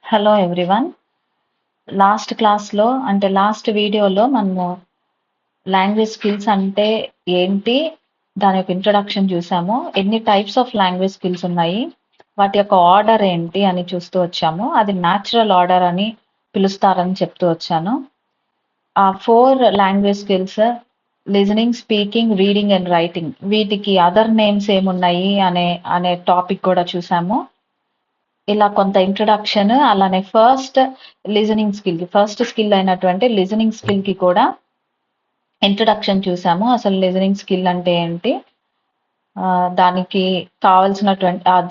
Hello everyone. Last క్లాస్లో అంటే last వీడియోలో మనము లాంగ్వేజ్ స్కిల్స్ అంటే ఏంటి, దాని యొక్క ఇంట్రడక్షన్ చూసాము. ఎన్ని టైప్స్ ఆఫ్ లాంగ్వేజ్ స్కిల్స్ ఉన్నాయి, వాటి యొక్క ఆర్డర్ ఏంటి అని చూస్తూ వచ్చాము. అది న్యాచురల్ ఆర్డర్ అని పిలుస్తారని చెప్తూ వచ్చాను. ఆ 4 language skills listening, speaking, reading and writing, వీటికి అదర్ నేమ్స్ ఏమున్నాయి అనే టాపిక్ కూడా చూసాము. ఇలా కొంత ఇంట్రడక్షన్, అలానే ఫస్ట్ స్కిల్ అయినటువంటి లిజనింగ్ స్కిల్ కి కూడా ఇంట్రడక్షన్ చూసాము. అసలు లిజనింగ్ స్కిల్ అంటే ఏంటి, దానికి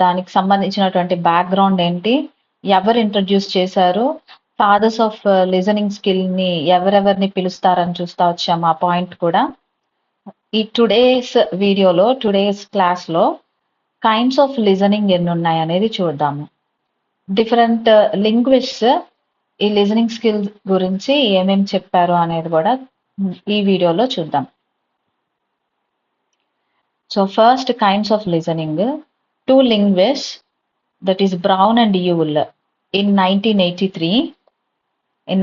దానికి సంబంధించినటువంటి బ్యాక్గ్రౌండ్ ఏంటి, ఎవరు ఇంట్రడ్యూస్ చేశారు, ఫాదర్స్ ఆఫ్ లిజనింగ్ స్కిల్ ని ఎవరెవరిని పిలుస్తారని చూస్తా వచ్చాము. ఆ పాయింట్ కూడా ఈ టుడేస్ క్లాస్ లో కైండ్స్ ఆఫ్ లిజనింగ్ ఎన్ని ఉన్నాయి అనేది చూద్దాము. డిఫరెంట్ లింగ్విస్ట్స్ ఈ లిజనింగ్ స్కిల్స్ గురించి ఏమేమి చెప్పారు అనేది కూడా ఈ వీడియోలో చూద్దాం. So first, kinds of listening. 2 linguists, that is Brown and Yule, in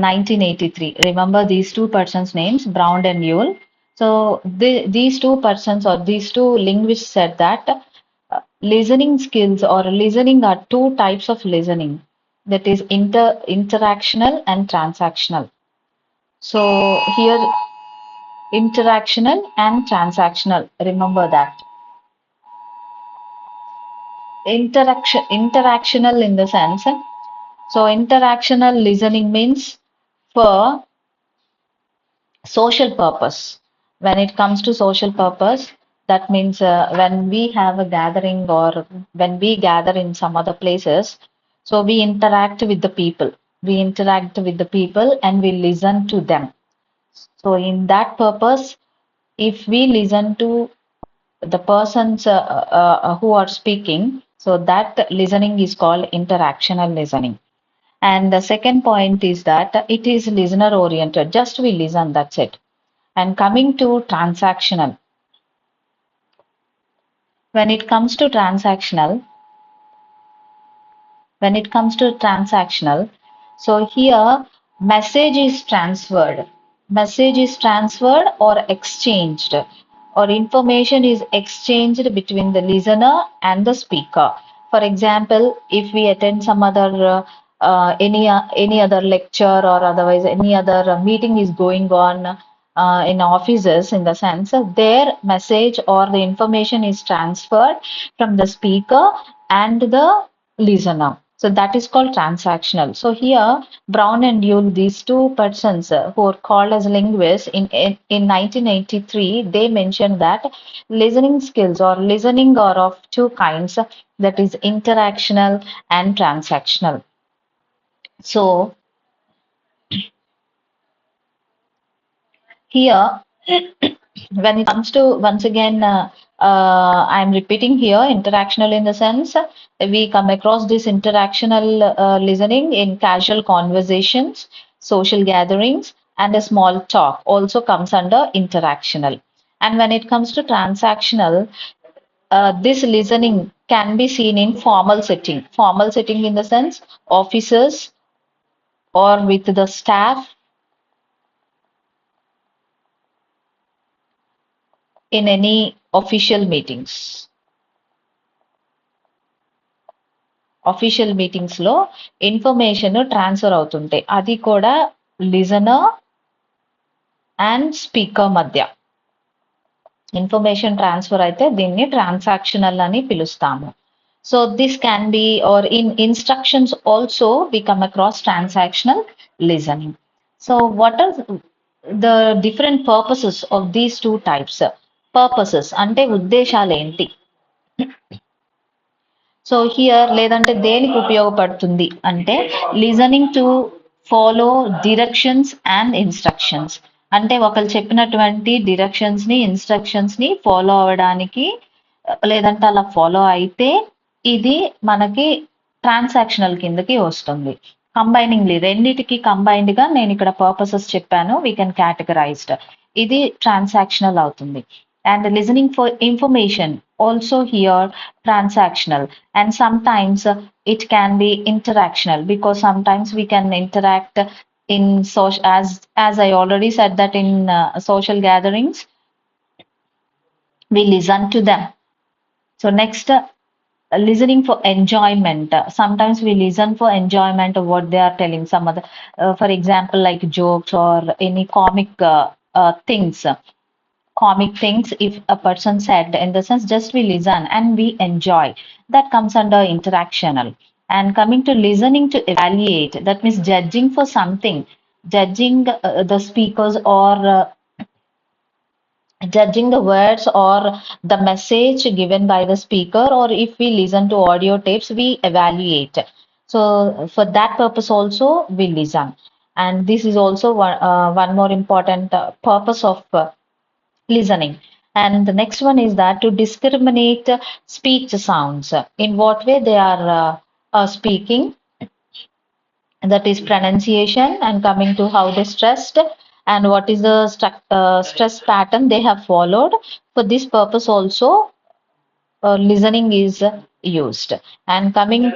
1983. Remember these two persons' names, Brown and Yule. So these two persons or these two linguists said that listening skills or listening are 2 types of listening, that is interactional and transactional. So here, interactional and transactional, remember that. Interactional in the sense, so interactional listening means for social purpose. When it comes to social purpose, that means when we have a gathering or when we gather in some other places, so we interact with the people and we listen to them. So in that purpose, if we listen to the persons who are speaking, so that listening is called interactional listening. And the second point is that it is listener oriented, just we listen, that's it. And coming to transactional, when it comes to transactional, so here message is transferred or exchanged, or information is exchanged between the listener and the speaker. For example, if we attend some other any other lecture or otherwise any other meeting is going on in offices, in the sense their message or the information is transferred from the speaker and the listener. So that is called transactional. So here, Brown and Yule, these two persons who are called as linguists in 1983, they mentioned that listening skills or listening are of 2 kinds, that is interactional and transactional. So here, when it comes to, once again, I'm repeating here, interactional in the sense we come across this interactional listening in casual conversations, social gatherings, and a small talk also comes under interactional. And when it comes to transactional, this listening can be seen in formal setting in the sense offices or with the staff, in any official meetings. Official meetings లో information transfer అవుతుంటాయి, అది కూడా listener and speaker మధ్య information transfer అయితే దీన్ని transactional అని పిలుస్తాము. So this can be, or in instructions also we come across transactional listening. So what are the different purposes of these 2 types? Purposes అంటే ఉద్దేశాలు ఏంటి? సో హియర్, లేదంటే దేనికి ఉపయోగపడుతుంది అంటే, listening to follow directions and instructions, అంటే ఒకరు చెప్పినటువంటి డిరెక్షన్స్ ని, ఇన్స్ట్రక్షన్స్ ని ఫాలో అవడానికి, లేదంటే అలా ఫాలో అయితే ఇది మనకి ట్రాన్సాక్షనల్ కిందకి వస్తుంది. కంబైనింగ్లీ, రెండిటికి కంబైన్డ్ గా నేను ఇక్కడ పర్పసెస్ చెప్పాను, వీ కెన్ కేటగరైజ్డ్, ఇది ట్రాన్సాక్షనల్ అవుతుంది. And listening for information also here transactional, and sometimes it can be interactional, because sometimes we can interact in social, as I already said that in social gatherings we listen to them. So next, listening for enjoyment. Sometimes we listen for enjoyment of what they are telling. Some other, for example, like jokes or any things. Comic things, if a person said, in the sense just we listen and we enjoy, that comes under interactional. And coming to listening to evaluate, that means judging for something, judging the speakers, or judging the words or the message given by the speaker, or if we listen to audio tapes we evaluate. So for that purpose also we listen. And this is also one more important purpose of listening. And the next one is that to discriminate speech sounds. In what way they are speaking, that is pronunciation, and coming to how they stressed and what is the stress pattern they have followed. For this purpose also listening is used. And coming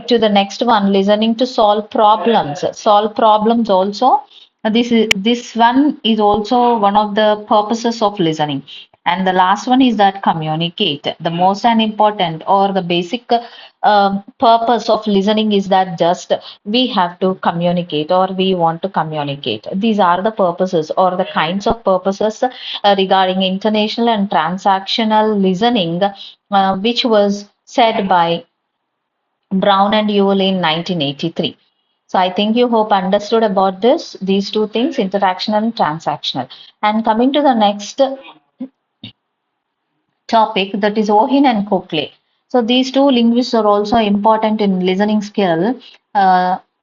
to the next one, listening to solve problems. Solve problems also. This one is also one of the purposes of listening. And the last one is that communicate. The most and important or the basic purpose of listening is that just we have to communicate or we want to communicate. These are the purposes or the kinds of purposes regarding international and transactional listening, which was said by Brown and Ewell in 1983. So I think you hope understood about these two things, interactional and transactional. And coming to the next topic, that is Ohin and Coakley. So these two linguists are also important in listening skill.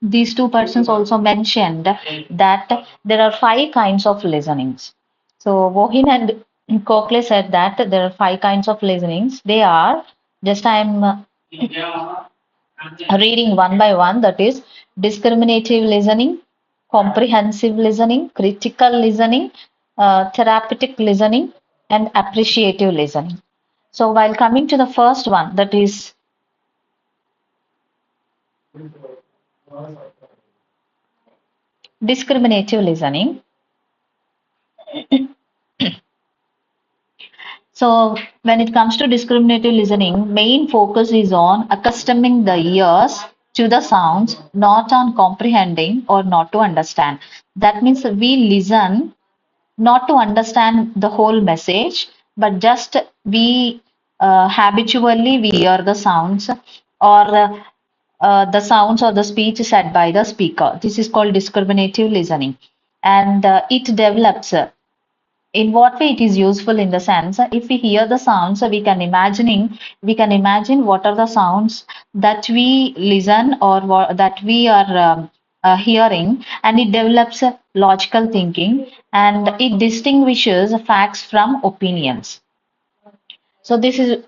These two persons also mentioned that there are five kinds of listenings. So Wohin and Coakley said that there are five kinds of listenings. They are, just I'm reading one by one, that is discriminative listening, comprehensive listening, critical listening, therapeutic listening, and appreciative listening. So while coming to the first one, that is discriminative listening. So when it comes to discriminative listening, main focus is on accustoming the ears to the sounds, not on comprehending or not to understand. That means we listen not to understand the whole message, but just we habitually we hear the sounds or the sounds or the speech said by the speaker. This is called discriminative listening, and it develops. In what way it is useful in the sense, if we hear the sounds, we can imagine what are the sounds that we listen or that we are hearing, and it develops logical thinking, and it distinguishes facts from opinions. So this is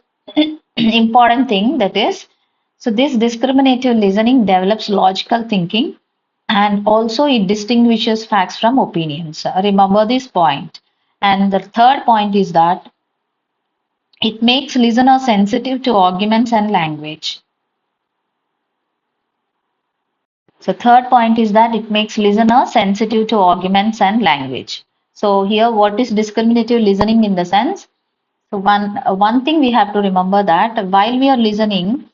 important thing, that is, so this discriminative listening develops logical thinking, and also it distinguishes facts from opinions. Remember this point. And the third point is that it makes listeners sensitive to arguments and language. So third point is that it makes listeners sensitive to arguments and language. So here, what is discriminative listening in the sense? So one thing we have to remember, that while we are listening,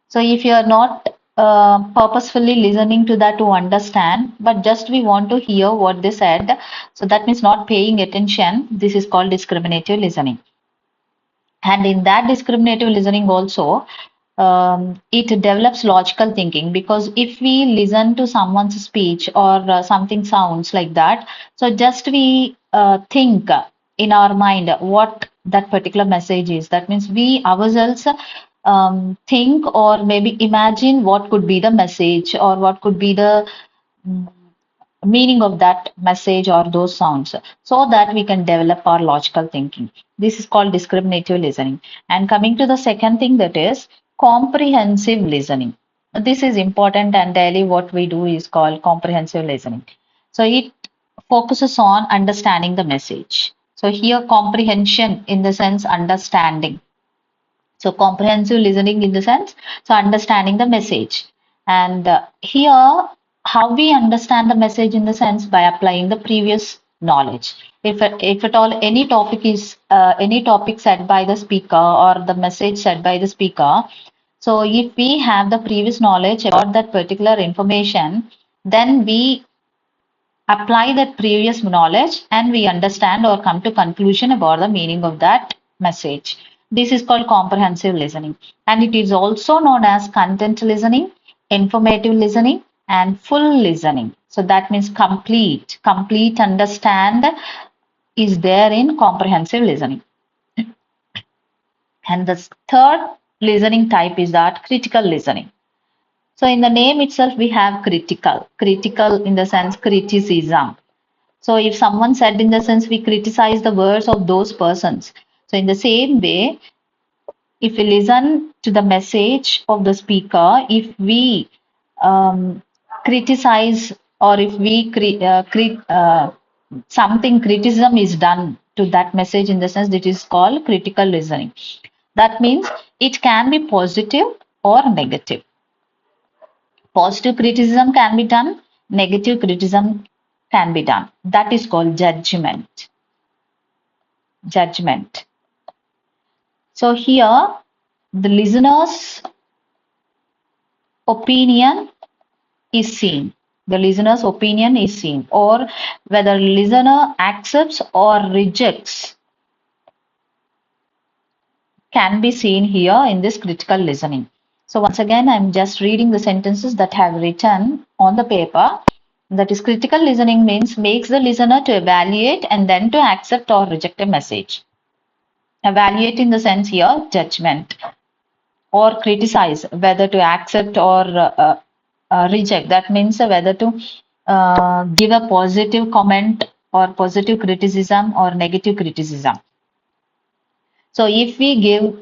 so if you are not purposefully listening to that to understand, but just we want to hear what they said, so that means not paying attention. This is called discriminative listening. And in that discriminative listening also, it develops logical thinking, because if we listen to someone's speech or something sounds like that, so just we think in our mind what that particular message is. That means we ourselves think or maybe imagine what could be the message or what could be the mm, meaning of that message or those sounds, so that we can develop our logical thinking. This is called discriminative listening. And coming to the second thing, that is comprehensive listening. This is important, and daily what we do is called comprehensive listening. So it focuses on understanding the message. So here comprehension in the sense understanding. So comprehensive listening in the sense, so understanding the message. And here, how we understand the message in the sense by applying the previous knowledge. If at all any topic said by the speaker or the message said by the speaker, so if we have the previous knowledge about that particular information, then we apply that previous knowledge and we understand or come to conclusion about the meaning of that message. This is called comprehensive listening, and it is also known as content listening, informative listening, and full listening. So that means complete understand is there in comprehensive listening. And the third listening type is that critical listening. So in the name itself we have critical in the sense criticism. So if someone said in the sense we criticize the words of those persons. So in the same way, if we listen to the message of the speaker, if we criticize or if we something criticism is done to that message in the sense that is called critical listening. That means it can be positive or negative. Positive criticism can be done, negative criticism can be done. That is called judgment. Judgment. So here the listener's opinion is seen. The listener's opinion is seen, or whether listener accepts or rejects can be seen here in this critical listening. So once again, I'm just reading the sentences that have written on the paper. That is, critical listening means makes the listener to evaluate and then to accept or reject a message. Evaluate in the sense here, judgment, or criticize, whether to accept or reject. That means whether to give a positive comment or positive criticism or negative criticism. So if we give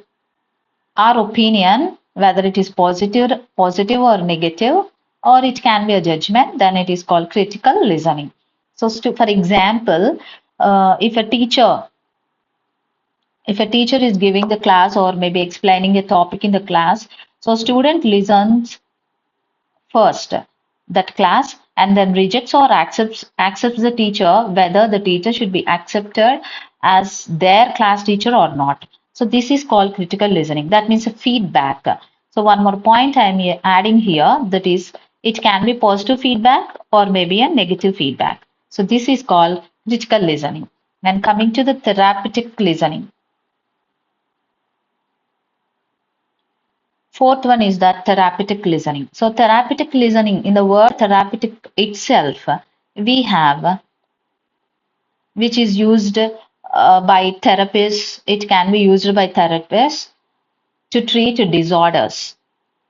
our opinion, whether it is positive or negative, or it can be a judgment, then it is called critical listening. So, for example, if a teacher is giving the class or maybe explaining a topic in the class, so student listens first that class and then rejects or accepts the teacher, whether the teacher should be accepted as their class teacher or not. So this is called critical listening. That means a feedback. So one more point I am adding here, that is it can be positive feedback or maybe a negative feedback. So this is called critical listening. And coming to the therapeutic listening. Fourth one is that therapeutic listening. So therapeutic listening, in the word therapeutic itself, we have, which is used by therapists. It can be used by therapists to treat disorders,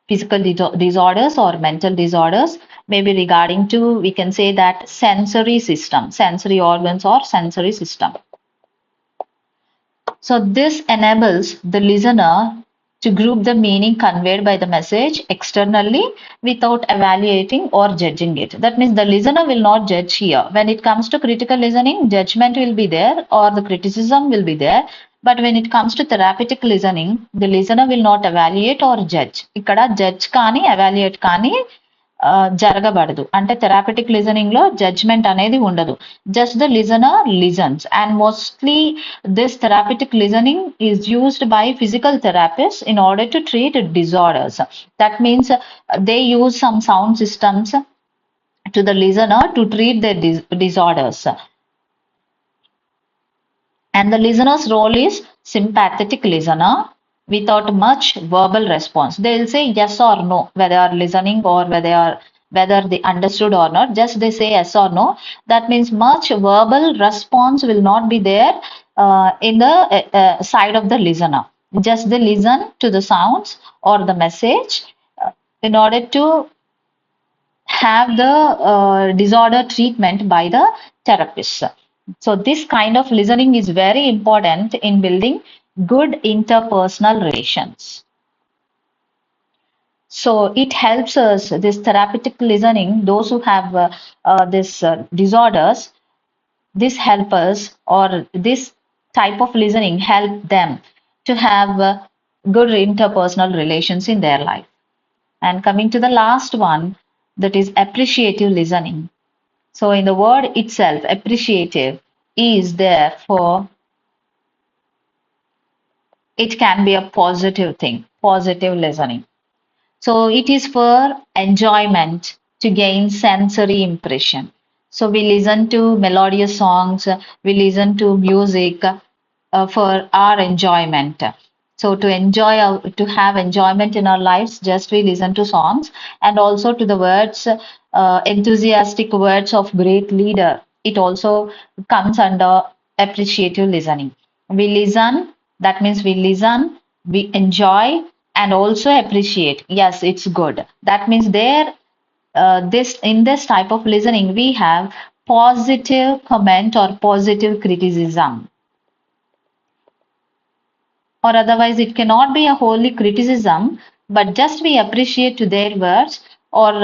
physical disorders or mental disorders, maybe regarding to, we can say that sensory system, sensory organs or sensory system. So this enables the listener to group the meaning conveyed by the message externally without evaluating or judging it. That means the listener will not judge here. When it comes to critical listening, judgment will be there or the criticism will be there. But when it comes to therapeutic listening, the listener will not evaluate or judge. Ikkada judge kaani, evaluate kaani జరగబడదు. అంటే therapeutic listening లో judgement అనేది ఉండదు. Just the listener listens, and mostly this therapeutic listening is used by physical therapist in order to treat disorders. That means they use some sound systems to the listener to treat their disorders. And the listener's role is sympathetic listener without much verbal response. They will say yes or no, whether they are listening or whether they understood or not. Just they say yes or no. That means much verbal response will not be there in the side of the listener. Just they listen to the sounds or the message in order to have the disorder treatment by the therapist. So this kind of listening is very important in building good interpersonal relations. So it helps us, this therapeutic listening, those who have this disorders, This help us, or this type of listening help them to have good interpersonal relations in their life. And coming to the last one, that is appreciative listening. So in the word itself, appreciative is there for, it can be a positive thing, positive listening. So it is for enjoyment, to gain sensory impression. So we listen to melodious songs, we listen to music for our enjoyment. So to enjoy, to have enjoyment in our lives, just we listen to songs, and also to the words, enthusiastic words of great leader. It also comes under appreciative listening. We listen, that means we listen, we enjoy, and also appreciate. Yes, it's good. That means there, this in this type of listening, we have positive comment or positive criticism, or otherwise it cannot be a wholly criticism, but just we appreciate to their words, or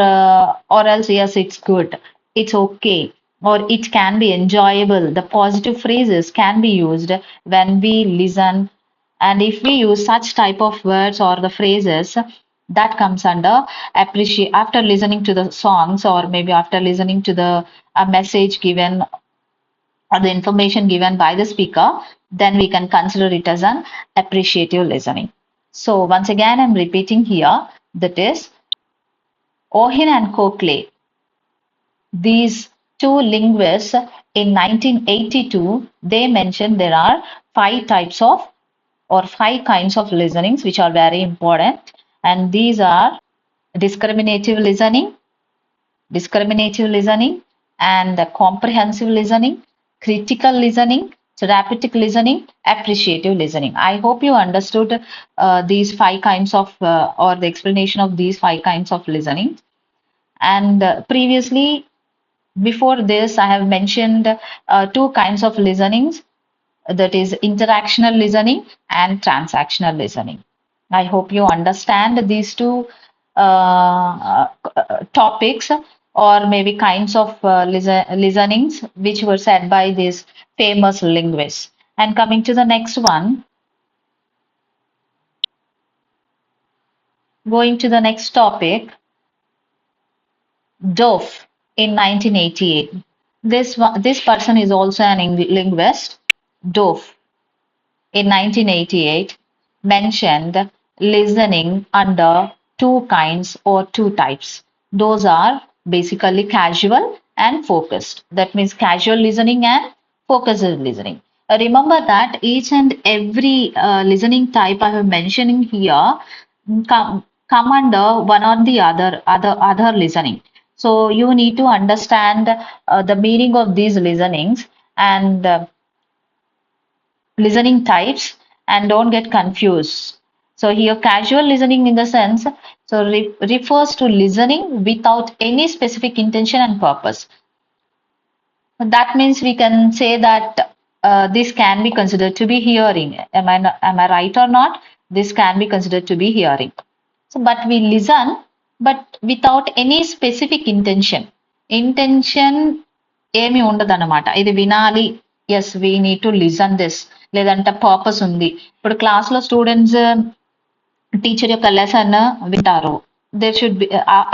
else yes, it's good, it's okay, or it can be enjoyable. The positive phrases can be used when we listen, and if we use such type of words or the phrases, that comes under appreciate. After listening to the songs, or maybe after listening to the a message given or the information given by the speaker, then we can consider it as an appreciative listening. So once again, I'm repeating here, that is Ohin and Coakley, these two linguists in 1982, they mentioned there are five types of, or five kinds of listenings which are very important, and these are discriminative listening, discriminative listening, and the comprehensive listening, critical listening, therapeutic listening, appreciative listening. I hope you understood these five kinds of, or the explanation of these five kinds of listening. And previously, before this, I have mentioned two kinds of listenings, that is interactional listening and transactional listening. I hope you understand these two topics, or maybe kinds of listenings which were said by these famous linguists. And coming to the next one, going to the next topic, Dove in 1988. This person is also an linguist. Dove in 1988 mentioned listening under two kinds or two types. Those are basically casual and focused. That means casual listening and focused listening. Remember that each and every listening type I have mentioning here come under one or the other listening. So you need to understand the meaning of these listenings and listening types, and don't get confused. So here casual listening in the sense, so refers to listening without any specific intention and purpose. That means we can say that this can be considered to be hearing. Am I right or not? This can be considered to be hearing. So, but we listen, but without any specific intention. Intention ఏమి ఉండదన్నమాట. ఇది వినాలి, yes we need to listen this, లేదంటే purpose ఉంది. ఇప్పుడు క్లాస్లో students teacher యొక్క lesson వింటారు, దేర్ షుడ్ బి,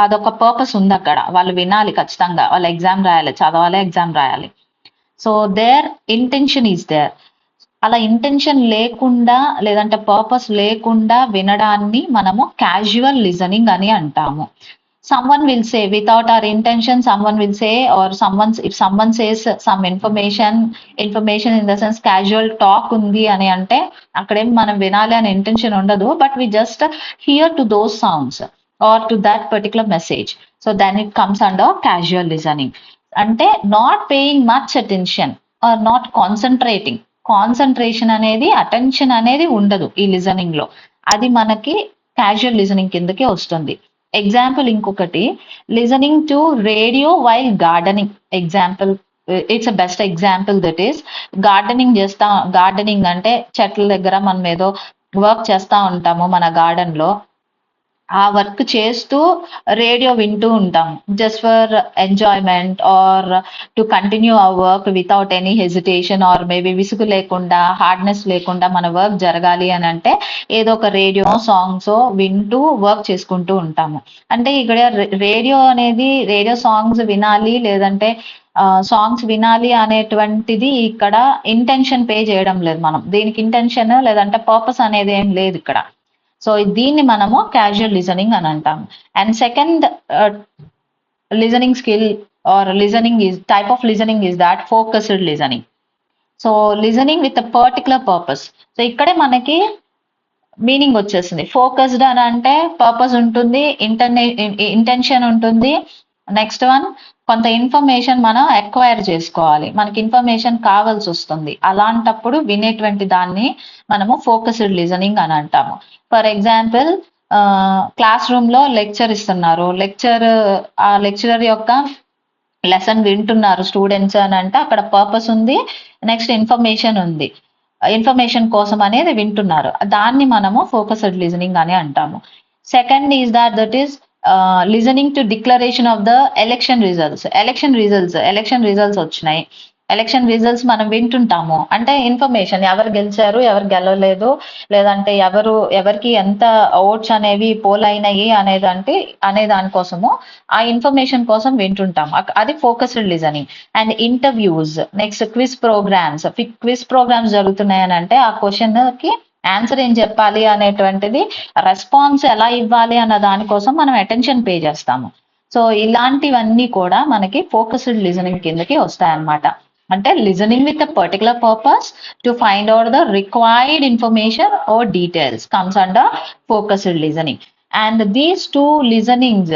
అదొక పర్పస్ ఉంది అక్కడ, వాళ్ళు వినాలి ఖచ్చితంగా, వాళ్ళు ఎగ్జామ్ రాయాలి, చదవాలి, ఎగ్జామ్ రాయాలి. So their intention is there. అలా ఇంటెన్షన్ లేకుండా, లేదంటే పర్పస్ లేకుండా వినడాన్ని మనము క్యాజువల్ లిజనింగ్ అని అంటాము. Someone will say without our intention, someone will say, or if someone says some information in the sense casual talk ఉంది అని అంటే అక్కడేం మనం వినాలి అనే ఇంటెన్షన్ ఉండదు, but we just hear to those sounds or to that particular message. So then it comes under casual listening. అంటే not paying much attention or not concentrating. Concentration అనేది, అటెన్షన్ అనేది ఉండదు ఈ లిజనింగ్ లో. అది మనకి క్యాజువల్ లిజనింగ్ కిందకి వస్తుంది. ఎగ్జాంపుల్ ఇంకొకటి, listening to radio while gardening. Example, it's a best example, that is gardening చేస్తా. గార్డెనింగ్ అంటే చెట్ల దగ్గర మనం ఏదో వర్క్ చేస్తా ఉంటాము మన గార్డెన్ లో. ఆ వర్క్ చేస్తూ రేడియో వింటూ ఉంటాం. Just for enjoyment or to continue our work without any hesitation or maybe విసుగు లేకుండా, హార్డ్‌నెస్ లేకుండా మన వర్క్ జరగాలి అనంటే ఏదో ఒక రేడియోనో, సాంగ్సో వింటూ వర్క్ చేసుకుంటూ ఉంటాము. అంటే ఇక్కడ రేడియో అనేది రేడియో సాంగ్స్ వినాలి లేదంటే సాంగ్స్ వినాలి అనేటువంటిది ఇక్కడ ఇంటెన్షన్ పే చేయడం లేదు మనం. దీనికి ఇంటెన్షన్ లేదంటే పర్పస్ అనేది ఏం లేదు ఇక్కడ. సో దీన్ని మనము క్యాజువల్ లిజనింగ్ అని అంటాం. And second listening skill or listening is type of listening is that focused listening. So listening with a particular purpose. So ఇక్కడే మనకి మీనింగ్ వచ్చేసింది. ఫోకస్డ్ అని అంటే పర్పస్ ఉంటుంది, ఇంటెన్షన్ ఉంటుంది. నెక్స్ట్ వన్ కొంత ఇన్ఫర్మేషన్ మనం ఎక్వైర్ చేసుకోవాలి, మనకి ఇన్ఫర్మేషన్ కావాల్సి వస్తుంది. అలాంటప్పుడు వినేటువంటి దాన్ని మనము ఫోకస్డ్ లిజనింగ్ అని అంటాము. ఫర్ ఎగ్జాంపుల్ క్లాస్ రూమ్ లో లెక్చర్ ఇస్తున్నారు, ఆ లెక్చరర్ యొక్క లెసన్ వింటున్నారు స్టూడెంట్స్ అని అంటే అక్కడ పర్పస్ ఉంది, నెక్స్ట్ ఇన్ఫర్మేషన్ ఉంది. ఇన్ఫర్మేషన్ కోసం అనేది వింటున్నారు, దాన్ని మనము ఫోకస్డ్ లిజనింగ్ అని అంటాము. Second is that is listening to declaration of the election results. Election results వచ్చినాయి, ఎలక్షన్ రిజల్ట్స్ మనం వింటుంటాము. అంటే ఇన్ఫర్మేషన్ ఎవరు గెలిచారు, ఎవరు గెలవలేదు, లేదంటే ఎవరికి ఎంత ఓట్స్ అనేవి పోల్ అయినాయి అనే దానికోసము ఆ ఇన్ఫర్మేషన్ కోసం వింటుంటాం. అది focused listening. And interviews, next quiz programmes జరుగుతున్నాయి అని అంటే ఆ క్వశ్చన్ కి ఆన్సర్ ఏం చెప్పాలి అనేటువంటిది, రెస్పాన్స్ ఎలా ఇవ్వాలి అన్న దానికోసం మనం అటెన్షన్ పే చేస్తాము. సో ఇలాంటివన్నీ కూడా మనకి ఫోకస్డ్ లిజనింగ్ కిందకి వస్తాయన్నమాట. అంటే listening with a particular purpose to find out the required information or details comes under focused listening. And these two listenings,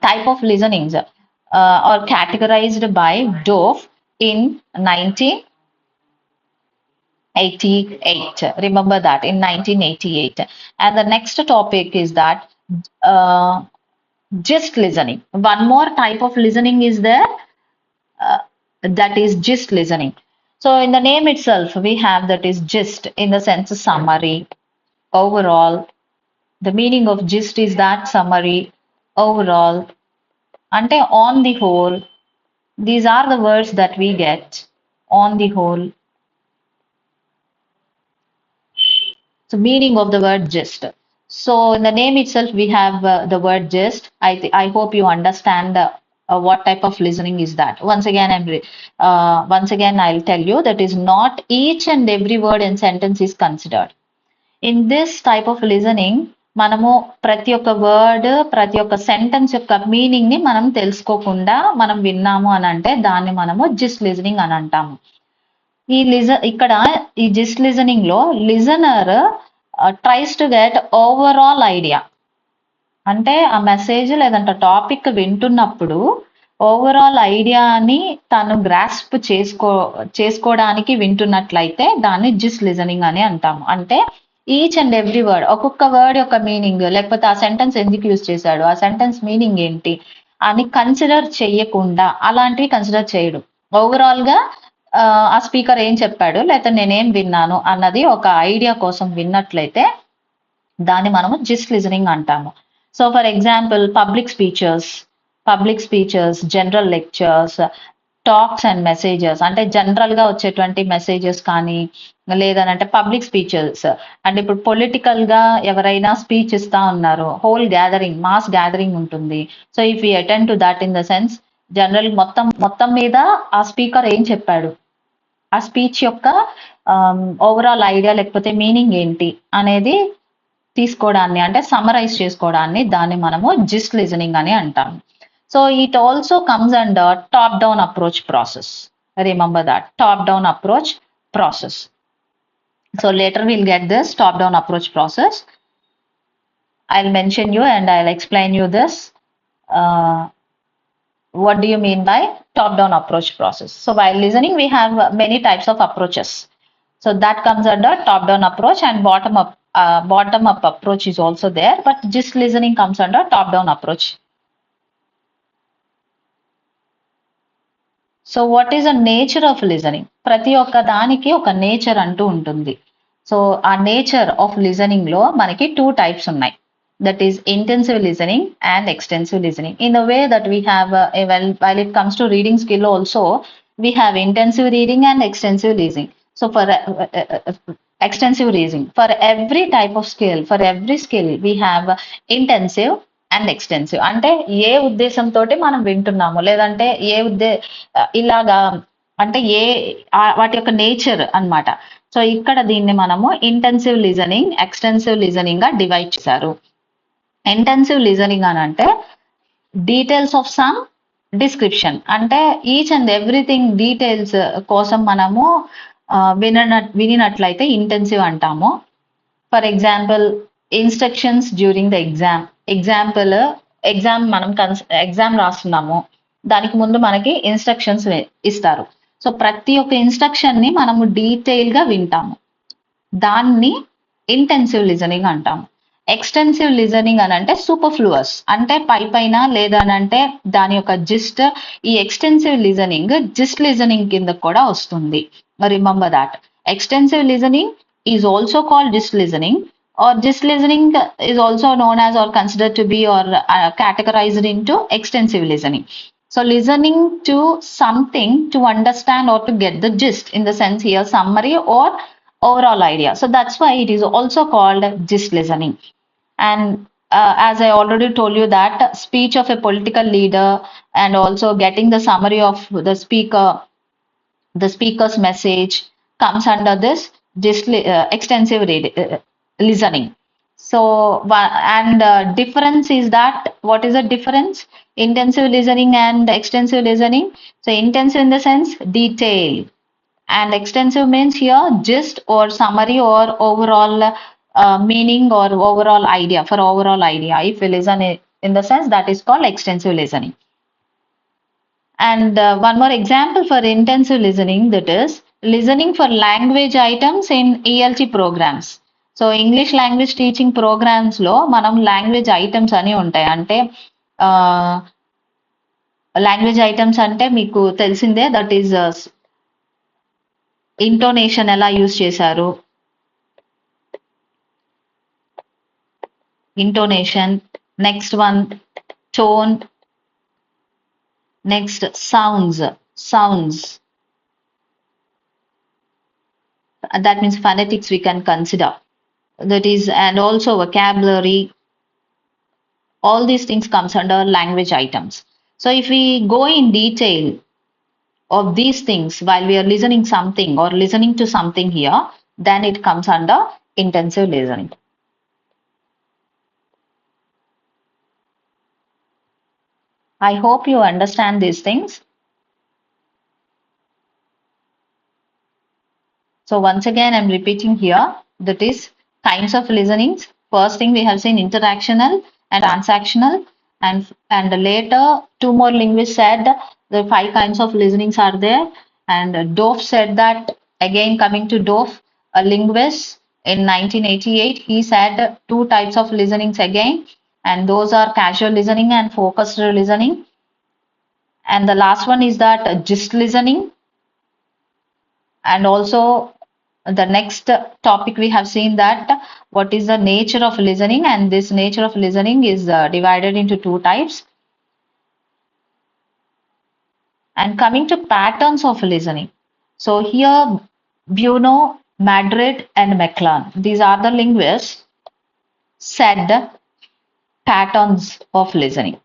type of listenings, are categorized by Dove in 1988. Remember that, in 1988. And the next topic is that uh, gist listening. One more type of listening is there, that is gist listening. So in the name itself, we have that is gist in the sense of summary, overall. The meaning of gist is that summary, overall, ante on the whole. These are the words that we get, on the whole. So meaning of the word gist. So in the name itself we have the word gist. I hope you understand what type of listening is that. Once again I'll tell you that is not each and every word and sentence is considered. In this type of listening, మనము ప్రతి ఒక్క word, ప్రతి ఒక్క sentence యొక్క meaning ని మనం తెలుసుకోకుండా మనం విన్నాము అని అంటే దాన్ని మనము జిస్ట్ లిజనింగ్ అని అంటాము. ఇక్కడ ఈ జిస్ట్ లిజనింగ్ లో listener tries to get overall idea. అంటే ఆ మెసేజ్ లేదంటే టాపిక్ వింటున్నప్పుడు ఓవరాల్ ఐడియాని తను గ్రాస్ప్ చేసుకోవడానికి వింటున్నట్లయితే దాన్ని జిస్ట్ లిజనింగ్ అని అంటాము. అంటే ఈచ్ అండ్ ఎవ్రీ వర్డ్, ఒక్కొక్క వర్డ్ యొక్క మీనింగ్, లేకపోతే ఆ సెంటెన్స్ ఎందుకు యూజ్ చేశాడు, ఆ సెంటెన్స్ మీనింగ్ ఏంటి అని కన్సిడర్ చేయకుండా, అలాంటివి కన్సిడర్ చేయడు. ఓవరాల్ గా ఆ స్పీకర్ ఏం చెప్పాడు లేకపోతే నేనేం విన్నాను అన్నది ఒక ఐడియా కోసం విన్నట్లయితే దాన్ని మనము జిస్ట్ లిజనింగ్ అంటాము. So for example public speeches, general lectures, talks and messages, అంటే జనరల్ గా వచ్చేటువంటి మెసేజెస్ కానీ, లేదనంటే పబ్లిక్ స్పీచెస్ అంటే ఇప్పుడు పొలిటికల్ గా ఎవరైనా స్పీచ్ ఇస్తా ఉన్నారు, హోల్ గ్యాదరింగ్, మాస్ గ్యాదరింగ్ ఉంటుంది. So if you attend to that in the sense, general మొత్తం మీద ఆ స్పీకర్ ఏం చెప్పాడు, ఆ స్పీచ్ యొక్క ఓవరాల్ ఐడియా లేకపోతే మీనింగ్ ఏంటి అనేది తీసుకోవడాన్ని, అంటే సమరైజ్ చేసుకోవడాన్ని, దాన్ని మనము జిస్ట్ లిజనింగ్ అని అంటాము. So it also comes under top-down approach process. Remember that, top-down approach process. So later we'll get this top-down approach process. I'll mention you and I'll explain you this. What do you mean by top-down approach process? So while listening, we have many types of approaches. So that comes under top-down approach, and bottom-up approach is also there, but just listening comes under top-down approach. So what is the nature of listening? ప్రతి ఒక్క దానికి ఒక nature అంటూ ఉంటుంది. So ఆ nature of listening లో మనకి 2 types ఉన్నాయి. that is intensive listening and extensive listening. In the way that we have, while it comes to reading skill also, we have intensive reading and extensive listening. So for extensive reading, for every type of skill, for every skill, we have intensive and extensive. అంటే ఏ ఉద్దేశంతో మనం వింటున్నాము, లేదంటే ఇలాగా అంటే వాటి యొక్క nature అన్నమాట. సో ఇక్కడ దీన్ని మనము ఇంటెన్సివ్ లిజనింగ్, ఎక్స్టెన్సివ్ లిజనింగ్ గా డివైడ్ చేశారు. ఇంటెన్సివ్ లిజనింగ్ అని అంటే డీటెయిల్స్ ఆఫ్ సమ్ డిస్క్రిప్షన్, అంటే ఈచ్ అండ్ ఎవ్రీథింగ్ డీటెయిల్స్ కోసం మనము వినినట్లయితే ఇంటెన్సివ్ అంటాము. For example instructions during the exam. Exam మనం ఎగ్జామ్ రాస్తున్నాము, దానికి ముందు మనకి ఇన్స్ట్రక్షన్స్ ఇస్తారు. సో ప్రతి ఒక్క ఇన్స్ట్రక్షన్ ని మనము డీటెయిల్ గా వింటాము, దాన్ని ఇంటెన్సివ్ లిజనింగ్ అంటాము. ఎక్స్టెన్సివ్ లిజనింగ్ అని అంటే సూపర్ఫ్లూయస్, అంటే పైన లేదనంటే దాని యొక్క జిస్ట్. ఈ ఎక్స్టెన్సివ్ లిజనింగ్ జిస్ట్ లిజనింగ్ కింద కూడా వస్తుంది. Remember that extensive listening is also called gist listening, or gist listening is also known as or considered to be or categorized into extensive listening. So listening to something to understand or to get the gist, in the sense here summary or overall idea. So that's why it is also called gist listening. And as I already told you that speech of a political leader and also getting the summary of the speaker's message comes under this extensive listening. So and difference is that, what is the difference? Intensive listening and extensive listening. So intensive in the sense detail, and extensive means here gist or summary or overall meaning or overall idea. For overall idea, if we listen in the sense, that is called extensive listening. And one more example for intensive listening, that is listening for language items in ELT programs. So English language teaching programmes లో మనం language items అని ఉంటాయి. అంటే language items అంటే మీకు తెలిసిందే, that is intonation ఎలా use చేశారు, intonation, next one tone, next sounds, that means phonetics we can consider, that is, and also vocabulary. All these things comes under language items. So if we go in detail of these things while we are listening something or listening to something here, then it comes under intensive listening. I hope you understand these things. So once again, I'm repeating here, that is kinds of listenings. First thing we have seen interactional and transactional, and later two more linguists said the 5 kinds of listenings are there. And Dove said that, again coming to Dove, a linguist in 1988, he said 2 types of listenings again, and those are casual listening and focused listening. And the last one is that gist listening. And also the next topic we have seen that what is the nature of listening, and this nature of listening is divided into 2 types. And coming to patterns of listening, so here Buono, Madrid and McLean, these are the linguists, said patterns of listening.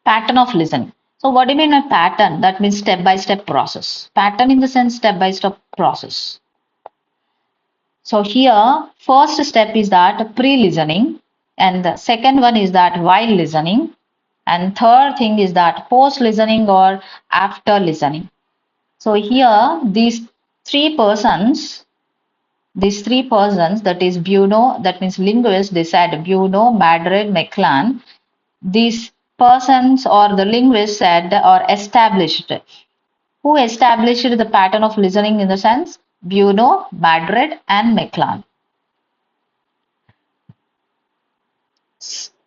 Pattern of listening. So what do you mean by pattern? That means step-by-step process. Pattern in the sense step-by-step process. So here, first step is that pre-listening, and the second one is that while listening, and third thing is that post-listening or after listening. So here, these three persons, that is Buono, that means linguists, they said Buono, Madrid, McLean, these persons or the linguists said or established. Who established the pattern of listening in the sense? Buono, Madrid and McLean.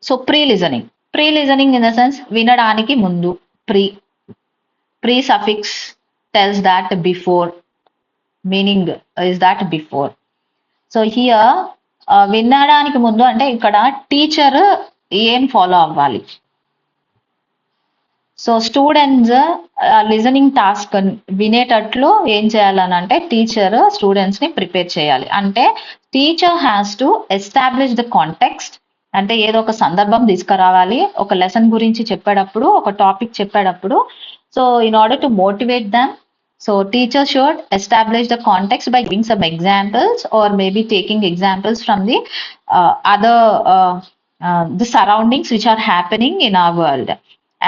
So pre-listening. Pre-listening in the sense వినడానికి ముందు, pre suffix tells that before, meaning is that before. So here వినడానికి ముందు అంటే ఇక్కడ teacher ఏం follow అవ్వాలి. So students listening task వినేటట్లు ఏం చేయాలని అంటే టీచర్ స్టూడెంట్స్ ని ప్రిపేర్ చేయాలి. అంటే teacher has to establish the context, అంటే ఏదో ఒక సందర్భం తీసుకురావాలి ఒక లెసన్ గురించి చెప్పేటప్పుడు, ఒక టాపిక్ చెప్పేటప్పుడు. So in order to motivate them, so teacher should establish the context by giving some examples or maybe taking examples from the other the surroundings which are happening in our world,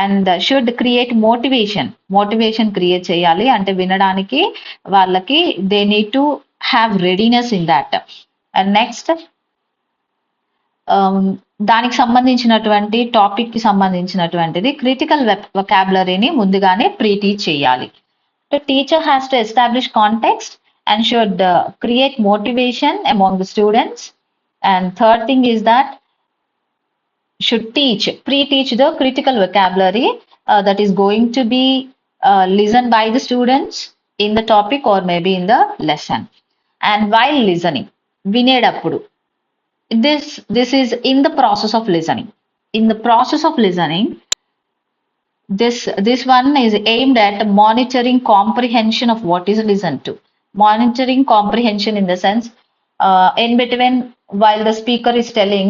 and should create motivation create cheyali ante vinadaniki vallaki they need to have readiness in that. And next దానికి సంబంధించినటువంటి topic కి సంబంధించినటువంటిది critical వొకాబులరీని ముందుగానే pre teach చేయాలి. The teacher has to establish context and should create motivation among the students. And third thing is that should pre-teach the critical vocabulary that is going to be listened by the students in the topic or maybe in the lesson. And while listening, vinedappudu, this is in the process of listening. In the process of listening, this one is aimed at monitoring comprehension of what is listened to. Monitoring comprehension in the sense, in between while the speaker is telling,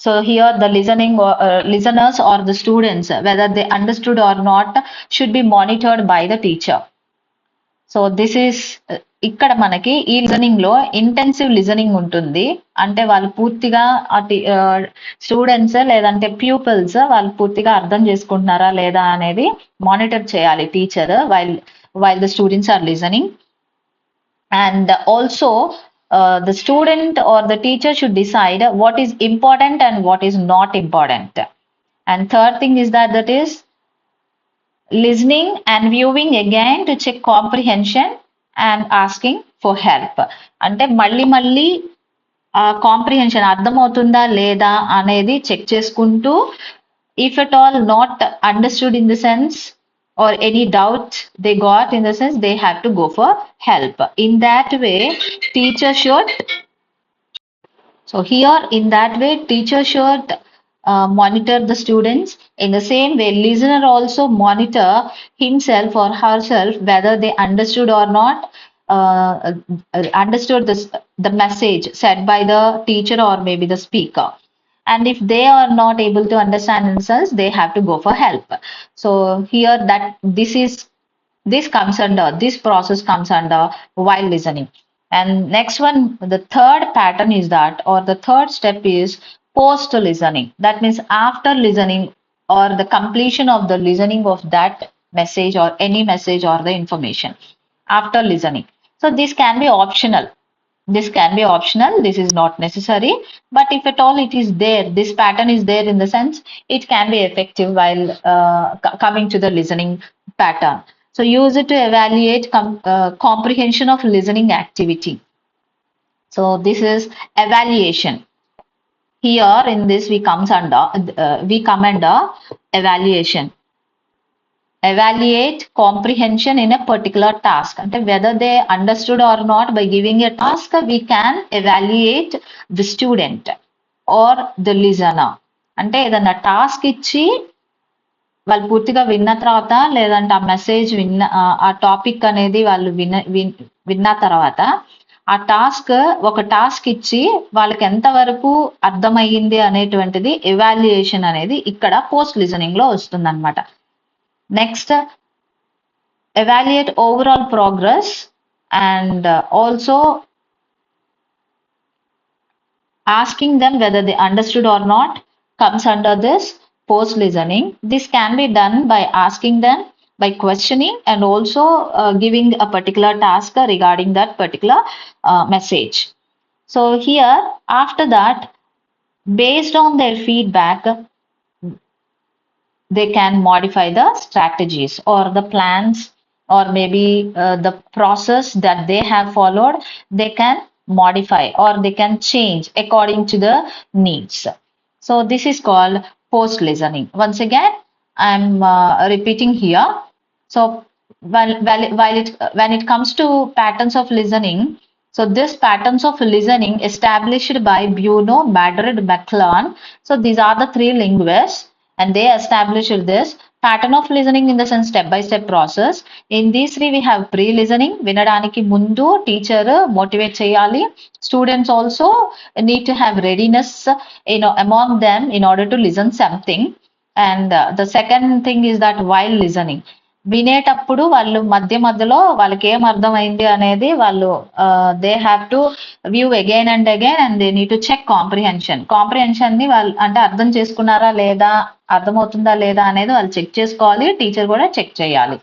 so here the listeners or the students, whether they understood or not, should be monitored by the teacher. So this is ఇక్కడ మనకి ఈ listening లో intensive listening ఉంటుంది. అంటే వాళ్ళు పూర్తిగా students లేదంటే pupils వాళ్ళు పూర్తిగా అర్థం చేసుకుంటున్నారా లేదా అనేది మానిటర్ చేయాలి teacher while the students are listening. And also the student or the teacher should decide what is important and what is not important. And third thing is that is listening and viewing again to check comprehension and asking for help. అంటే మళ్ళీ comprehension అర్థమవుతుందా లేదా అనేది check చేసుకుంటూ, if at all not understood in the sense or any doubt they got in the sense, they have to go for help. In that way teacher should, so here in that way teacher should monitor the students. In the same way listener also monitor himself or herself whether they understood or not understood the message said by the teacher or maybe the speaker. And if they are not able to understand themselves, they have to go for help. So here that this process comes under while listening. And next one, the third pattern is that, or the third step is post listening. That means after listening or the completion of the listening of that message or any message or the information after listening. So this can be optional. This is not necessary, but if at all it is there, this pattern is there in the sense, it can be effective while coming to the listening pattern. So use it to evaluate comprehension of listening activity. So this is evaluation. Here in this we come under evaluation. Evaluate comprehension in a particular task. అంటే whether they understood or not, by giving a task we can evaluate the student or the listener. అంటే ఏదన్నా task ఇచ్చి వాళ్ళు పూర్తిగా విన్న తర్వాత, లేదంటే ఆ మెసేజ్ ఆ టాపిక్ అనేది వాళ్ళు విన్న తర్వాత ఒక టాస్క్ ఇచ్చి వాళ్ళకి ఎంతవరకు అర్థమయ్యింది అనేటువంటిది ఎవాల్యుయేషన్ అనేది ఇక్కడ పోస్ట్ లిజనింగ్ లో వస్తుందన్నమాట. Next, evaluate overall progress, and also asking them whether they understood or not comes under this post listening. This can be done by asking them, by questioning, and also giving a particular task regarding that particular message. So here after that, based on their feedback, they can modify the strategies or the plans or maybe the process that they have followed. They can modify or they can change according to the needs. So this is called post listening. Once again I'm repeating here. So when it comes to patterns of listening, So these patterns of listening established by Bruno, Madrid, McClellan. So these are the three linguists and they established this pattern of listening in the sense step-by-step process. In these three we have pre-listening, వినడానికి ముందు teacher motivate చేయాలి. Students also need to have readiness among them in order to listen something. And the second thing is that while listening. వినేటప్పుడు వాళ్ళు మధ్య మధ్యలో వాళ్ళకి ఏం అర్థమైంది అనేది వాళ్ళు they have to view again and again and they need to check comprehension ని వాళ్ళు అంటే అర్థం చేసుకున్నారా లేదా అర్థమవుతుందా లేదా అనేది వాళ్ళు చెక్ చేసుకోవాలి టీచర్ కూడా చెక్ చేయాలి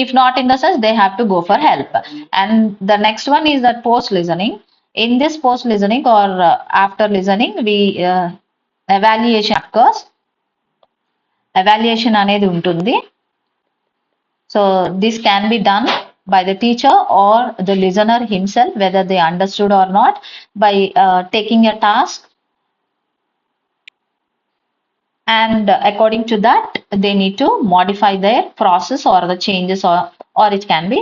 if not in the sense they have to go for help and the next one is that post listening in this post listening or after listening we evaluation of course evaluation అనేది ఉంటుంది. So this can be done by the teacher or the listener himself, whether they understood or not, by taking a task and according to that they need to modify their process or the changes or it can be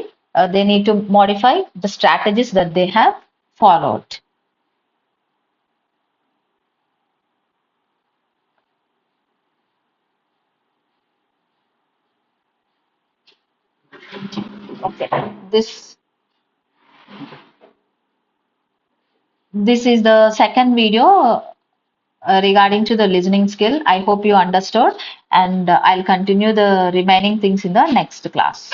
they need to modify the strategies that they have followed. Okay, this is the second video regarding to the listening skill. I hope you understood and I'll continue the remaining things in the next class.